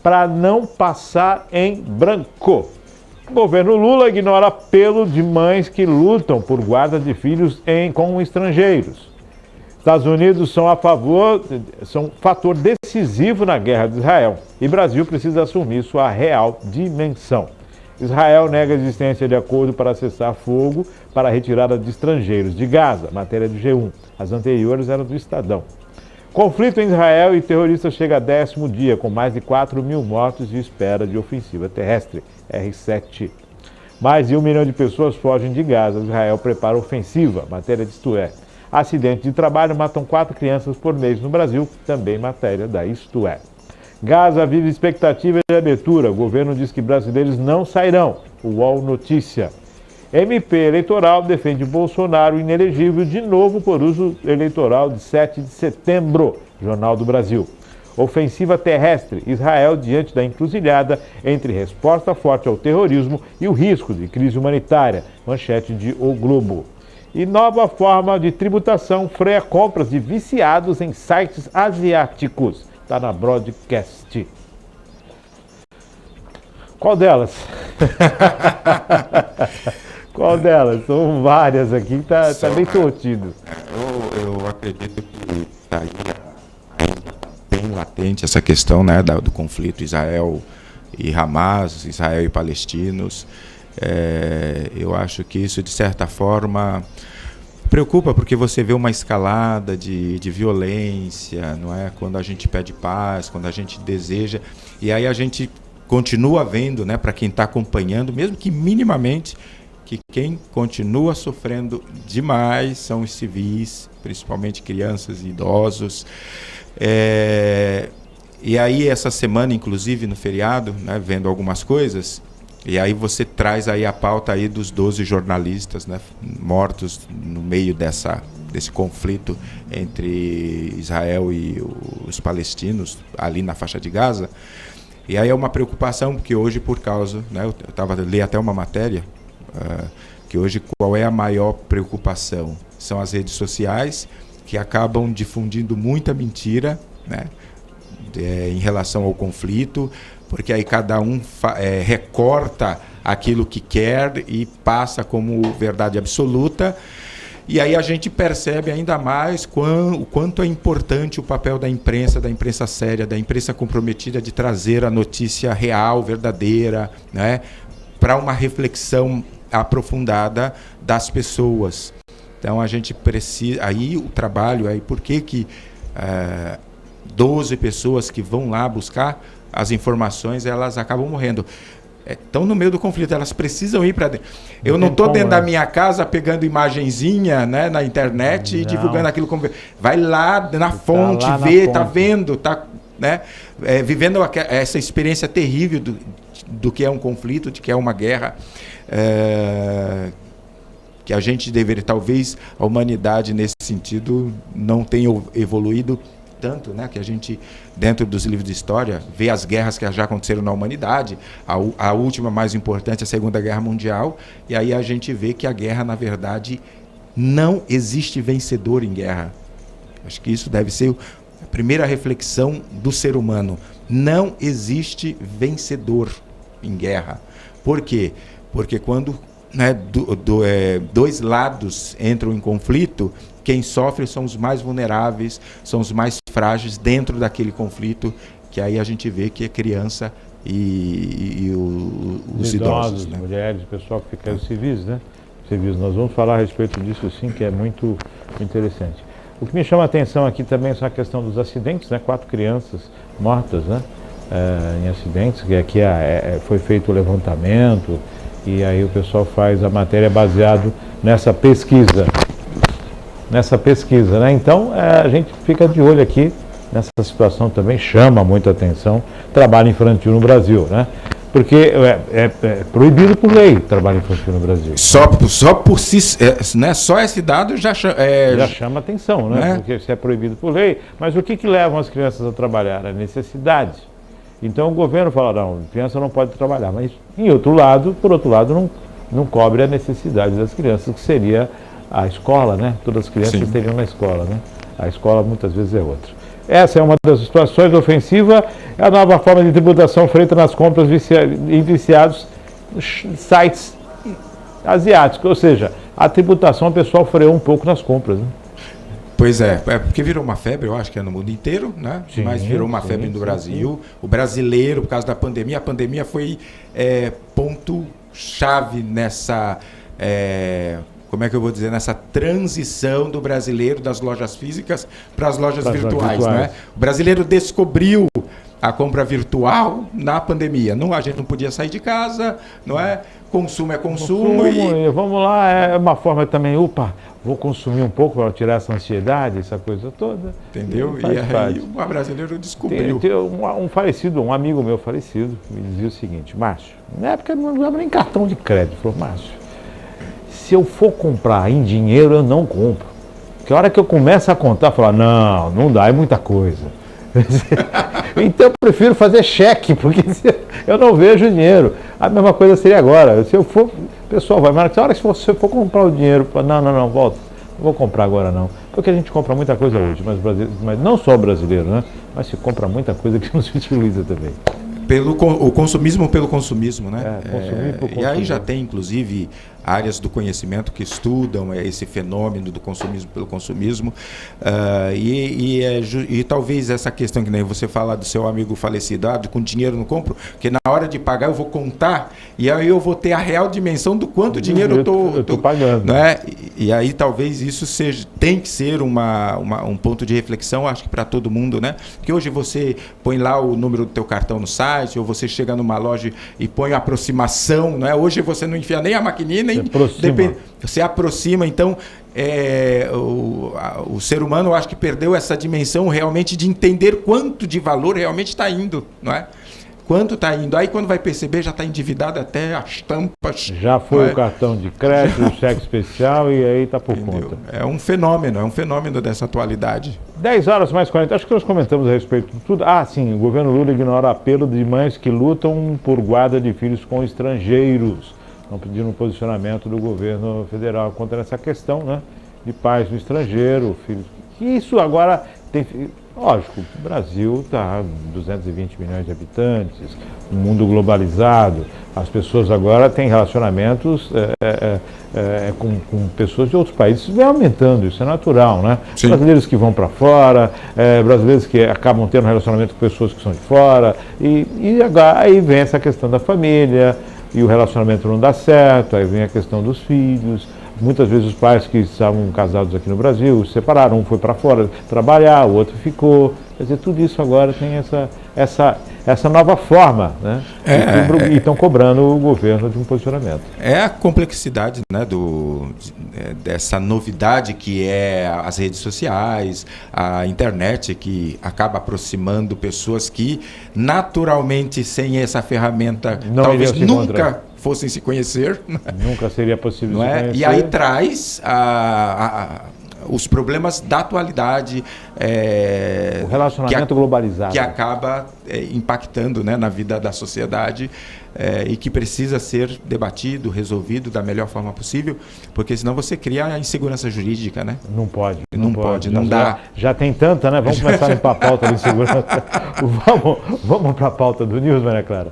para não passar em branco. O governo Lula ignora apelo de mães que lutam por guarda de filhos com estrangeiros. Estados Unidos são fator decisivo na guerra de Israel e Brasil precisa assumir sua real dimensão. Israel nega a existência de acordo para cessar fogo para a retirada de estrangeiros de Gaza, matéria do G1. As anteriores eram do Estadão. Conflito em Israel e terroristas chega a 10º dia, com mais de 4 mil mortos e espera de ofensiva terrestre, R7. Mais de 1 milhão de pessoas fogem de Gaza. Israel prepara ofensiva, matéria de Isto É. Acidentes de trabalho matam 4 crianças por mês no Brasil, também matéria da Isto É. Gaza vive expectativa de abertura. O governo diz que brasileiros não sairão. UOL Notícia. MP eleitoral defende Bolsonaro inelegível de novo por uso eleitoral de 7 de setembro. Jornal do Brasil. Ofensiva terrestre. Israel diante da encruzilhada entre resposta forte ao terrorismo e o risco de crise humanitária. Manchete de O Globo. E nova forma de tributação freia compras de viciados em sites asiáticos. Está na Broadcast. Qual delas? Qual delas? São várias aqui, está bem tortido. Eu acredito que está ainda bem latente essa questão, né, do conflito Israel e Hamas, Israel e palestinos. Eu acho que isso, de certa forma, preocupa, porque você vê uma escalada de violência, não é? Quando a gente pede paz, quando a gente deseja, e aí a gente continua vendo, né, para quem está acompanhando, mesmo que minimamente, que quem continua sofrendo demais são os civis, principalmente crianças e idosos. E aí essa semana, inclusive no feriado, né, vendo algumas coisas, e aí você traz aí a pauta aí dos 12 jornalistas, né, mortos no meio desse conflito entre Israel e os palestinos ali na faixa de Gaza. E aí é uma preocupação, porque hoje, por causa, né, eu li até uma matéria, que hoje qual é a maior preocupação? São as redes sociais, que acabam difundindo muita mentira, né, em relação ao conflito, porque aí cada um recorta aquilo que quer e passa como verdade absoluta. E aí a gente percebe ainda mais o quanto é importante o papel da imprensa séria, da imprensa comprometida de trazer a notícia real, verdadeira, né, para uma reflexão aprofundada das pessoas. Então a gente precisa, aí o trabalho, aí por que 12 pessoas que vão lá buscar as informações, elas acabam morrendo. Estão no meio do conflito, elas precisam ir para dentro. Eu não estou dentro da minha casa pegando imagenzinha, né, na internet e divulgando aquilo como... Vai lá na fonte, vê, está vendo, está, né, vivendo essa experiência terrível do que é um conflito, de que é uma guerra, que a gente deveria, talvez a humanidade nesse sentido não tenha evoluído tanto, né, que a gente, dentro dos livros de história, vê as guerras que já aconteceram na humanidade, a última mais importante, a Segunda Guerra Mundial, e aí a gente vê que a guerra, na verdade, não existe vencedor em guerra. Acho que isso deve ser a primeira reflexão do ser humano. Não existe vencedor em guerra. Por quê? Porque quando, né, dois lados entram em conflito, quem sofre são os mais vulneráveis, são os mais frágeis dentro daquele conflito, que aí a gente vê que é criança e os idosos, né? Mulheres, pessoal que fica os civis, né? Civis. Nós vamos falar a respeito disso sim, que é muito interessante. O que me chama a atenção aqui também é a questão dos acidentes, né? 4 crianças mortas, né? Em acidentes, que aqui foi feito o levantamento, e aí o pessoal faz a matéria baseado nessa pesquisa, né? Então a gente fica de olho aqui nessa situação também, chama muita atenção trabalho infantil no Brasil, né? Porque é proibido por lei trabalho infantil no Brasil. Só por si, né? Só esse dado já chama atenção, né? Porque se é proibido por lei, mas o que levam as crianças a trabalhar? A necessidade. Então o governo fala, não, a criança não pode trabalhar, mas por outro lado não cobre a necessidade das crianças, que seria a escola, né? Todas as crianças estariam na escola, né? A escola muitas vezes é outra. Essa é uma das situações ofensivas, é a nova forma de tributação feita nas compras em viciados sites asiáticos, ou seja, a tributação o pessoal freou um pouco nas compras, né? Pois é, porque virou uma febre, eu acho que é no mundo inteiro, né? Sim, mas virou uma febre no Brasil. Sim. O brasileiro, por causa da pandemia, a pandemia foi ponto-chave nessa, como é que eu vou dizer, nessa transição do brasileiro das lojas físicas para as lojas virtuais, né? O brasileiro descobriu a compra virtual na pandemia. Não, a gente não podia sair de casa, não é? Consumo é consumo. E vamos lá, é uma forma também, vou consumir um pouco para tirar essa ansiedade, essa coisa toda. Entendeu? E aí o brasileiro descobriu. Tem um amigo meu falecido, me dizia o seguinte: Márcio, na época não dava nem cartão de crédito. Falou: Márcio, se eu for comprar em dinheiro, eu não compro. Porque a hora que eu começo a contar, falar, não dá, é muita coisa. Então eu prefiro fazer cheque, porque eu não vejo dinheiro. A mesma coisa seria agora. Se eu for, o pessoal vai, mas na hora que você for comprar o dinheiro, não, volta, não vou comprar agora não. Porque a gente compra muita coisa hoje, mas não só o brasileiro, né? Mas se compra muita coisa que não se utiliza também. O consumismo pelo consumismo, né? Consumir por e aí já tem, inclusive, áreas do conhecimento que estudam esse fenômeno do consumismo pelo consumismo. E talvez essa questão que nem você fala do seu amigo falecido, com dinheiro não compro, porque na hora de pagar eu vou contar e aí eu vou ter a real dimensão do quanto dinheiro eu estou pagando. Né? E aí talvez isso tem que ser um ponto de reflexão, acho que para todo mundo, né? Porque hoje você põe lá o número do teu cartão no site, ou você chega numa loja e põe a aproximação, né? Hoje você não enfia nem a maquininha, você aproxima, então o ser humano, eu acho que perdeu essa dimensão realmente de entender quanto de valor realmente está indo, não é? Quanto está indo? Aí quando vai perceber, já está endividado até as tampas. Já foi o cartão de crédito, o cheque especial e aí está por conta. É um fenômeno dessa atualidade. 10h mais 40, acho que nós comentamos a respeito de tudo. Sim, o governo Lula ignora apelo de mães que lutam por guarda de filhos com estrangeiros. Estão pedindo um posicionamento do governo federal contra essa questão, né? De pais no estrangeiro, filhos. Isso agora tem. Lógico, o Brasil está 220 milhões de habitantes, um mundo globalizado, as pessoas agora têm relacionamentos com pessoas de outros países, isso vem aumentando, isso é natural, né? Sim. Brasileiros que vão para fora, brasileiros que acabam tendo relacionamento com pessoas que são de fora, aí vem essa questão da família, e o relacionamento não dá certo, aí vem a questão dos filhos. Muitas vezes os pais que estavam casados aqui no Brasil se separaram, um foi para fora trabalhar, o outro ficou. Quer dizer, tudo isso agora tem essa nova forma, né? E estão cobrando o governo de um posicionamento. É a complexidade, né, dessa novidade que é as redes sociais, a internet, que acaba aproximando pessoas que naturalmente sem essa ferramenta talvez nunca fossem se conhecer. Nunca seria possível se conhecer. E aí traz os problemas da atualidade. O relacionamento globalizado. Que acaba impactando, né, na vida da sociedade e que precisa ser debatido, resolvido da melhor forma possível, porque senão você cria a insegurança jurídica, né? Não pode. Não dá. Já tem tanta, né? Vamos começar a limpar a pauta de insegurança. Vamos para a pauta do News, Maria Clara.